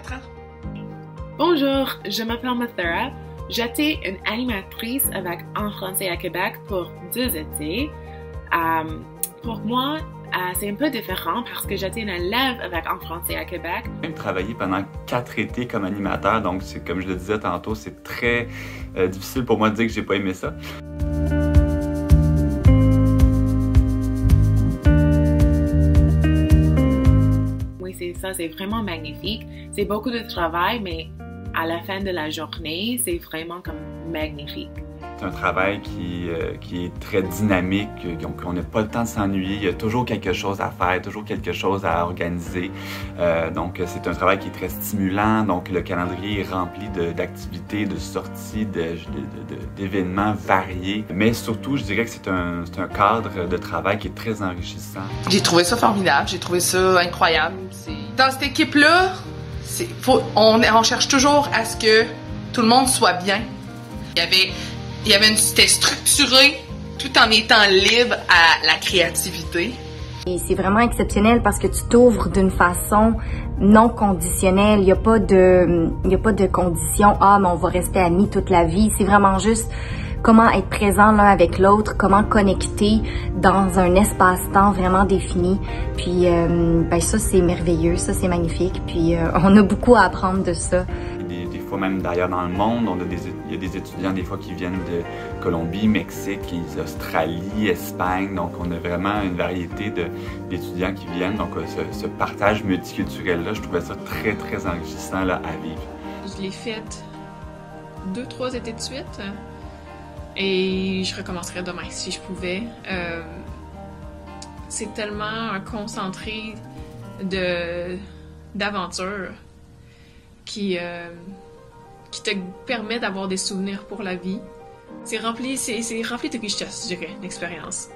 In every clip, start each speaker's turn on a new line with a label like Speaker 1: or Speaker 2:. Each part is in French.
Speaker 1: 4 ans.
Speaker 2: Bonjour, je m'appelle Mathura. J'étais une animatrice avec En français à Québec pour 2 étés. Pour moi, c'est un peu différent parce que j'étais une élève avec En français à Québec.
Speaker 3: J'ai travaillé pendant 4 étés comme animateur, donc comme je le disais tantôt, c'est très difficile pour moi de dire que j'ai pas aimé ça.
Speaker 2: Oui, c'est ça, c'est vraiment magnifique. C'est beaucoup de travail, mais à la fin de la journée, c'est vraiment comme magnifique.
Speaker 3: C'est un travail qui est très dynamique, donc on n'a pas le temps de s'ennuyer, il y a toujours quelque chose à faire, toujours quelque chose à organiser. Donc c'est un travail qui est très stimulant, donc le calendrier est rempli d'activités, de sorties, d'événements variés. Mais surtout, je dirais que c'est un cadre de travail qui est très enrichissant.
Speaker 1: J'ai trouvé ça formidable, j'ai trouvé ça incroyable. Dans cette équipe-là, on cherche toujours à ce que tout le monde soit bien. C'était structuré tout en étant libre à la créativité.
Speaker 4: Et c'est vraiment exceptionnel parce que tu t'ouvres d'une façon non conditionnelle. Il n'y a pas de condition. Ah, mais on va rester amis toute la vie. C'est vraiment juste comment être présent l'un avec l'autre, comment connecter dans un espace-temps vraiment défini. Puis, ça, c'est merveilleux. Ça, c'est magnifique. Puis, on a beaucoup à apprendre de ça.
Speaker 3: Des fois même d'ailleurs dans le monde, il y a des étudiants des fois qui viennent de Colombie, Mexique, Australie, Espagne, donc on a vraiment une variété d'étudiants qui viennent, donc ce partage multiculturel-là, je trouvais ça très très enrichissant là, à vivre.
Speaker 5: Je l'ai fait 2-3 étés de suite et je recommencerais demain si je pouvais. C'est tellement un concentré d'aventure qui te permet d'avoir des souvenirs pour la vie. C'est rempli de richesse, je dirais, l'expérience.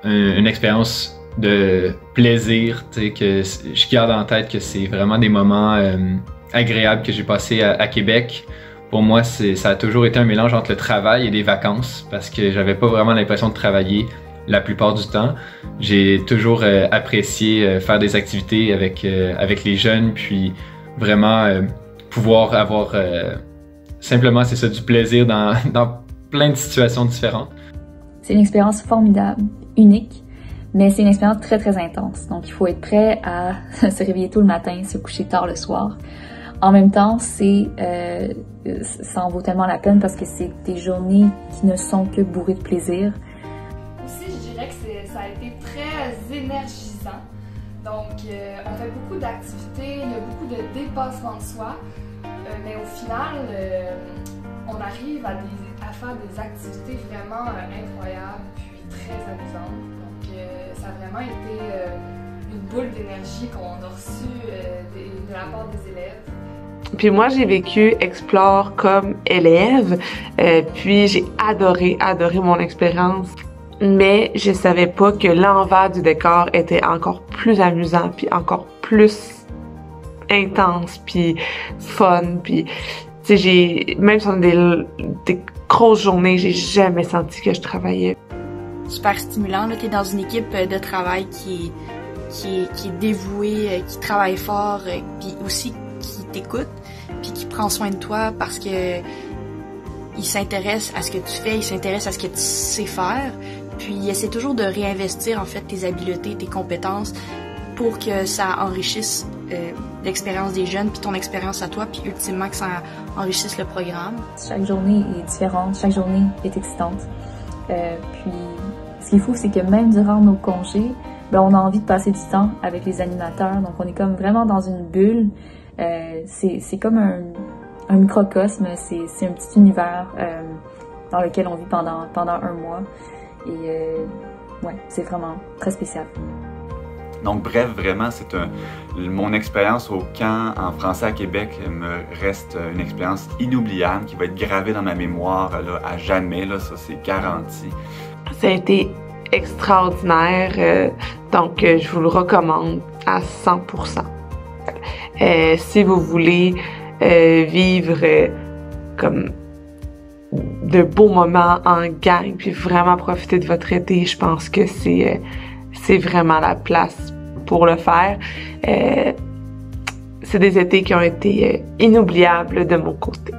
Speaker 6: Une expérience de plaisir, tu sais, que je garde en tête que c'est vraiment des moments agréables que j'ai passés à Québec. Pour moi, ça a toujours été un mélange entre le travail et les vacances, parce que j'avais pas vraiment l'impression de travailler la plupart du temps. J'ai toujours apprécié faire des activités avec les jeunes, puis vraiment pouvoir avoir simplement, c'est ça, du plaisir dans plein de situations différentes.
Speaker 7: C'est une expérience formidable, unique, mais c'est une expérience très très intense. Donc il faut être prêt à se réveiller tôt le matin, se coucher tard le soir. En même temps, ça en vaut tellement la peine parce que c'est des journées qui ne sont que bourrées de plaisir.
Speaker 8: Aussi, je dirais que ça a été très énergisant. Donc, on fait beaucoup d'activités, il y a beaucoup de dépassement de soi, mais au final, on arrive à faire des activités vraiment incroyables puis très amusantes. Donc, ça a vraiment été une boule d'énergie qu'on a reçue de la part des élèves.
Speaker 9: Puis moi, j'ai vécu Explore comme élève, puis j'ai adoré mon expérience. Mais je savais pas que l'envers du décor était encore plus amusant, puis encore plus intense, puis fun, puis tu sais, même sur des grosses journées, j'ai jamais senti que je travaillais.
Speaker 4: Super stimulant, là, t'es dans une équipe de travail qui est dévouée, qui travaille fort, puis aussi qui t'écoute, puis qui prend soin de toi parce que il s'intéresse à ce que tu fais, il s'intéresse à ce que tu sais faire. Puis il essaie toujours de réinvestir en fait tes habiletés, tes compétences pour que ça enrichisse l'expérience des jeunes, puis ton expérience à toi, puis ultimement que ça enrichisse le programme.
Speaker 7: Chaque journée est différente, chaque journée est excitante. Puis ce qui est fou, c'est que même durant nos congés, on a envie de passer du temps avec les animateurs, donc on est comme vraiment dans une bulle. C'est comme un microcosme, c'est un petit univers dans lequel on vit pendant un mois. Et ouais, c'est vraiment très spécial.
Speaker 3: Donc bref, vraiment, mon expérience au camp en français à Québec me reste une expérience inoubliable qui va être gravée dans ma mémoire là, à jamais, là, ça c'est garanti.
Speaker 9: Ça a été extraordinaire, donc je vous le recommande à 100%. Si vous voulez vivre comme de beaux moments en gang, puis vraiment profiter de votre été, je pense que c'est vraiment la place pour le faire. c'est des étés qui ont été inoubliables de mon côté.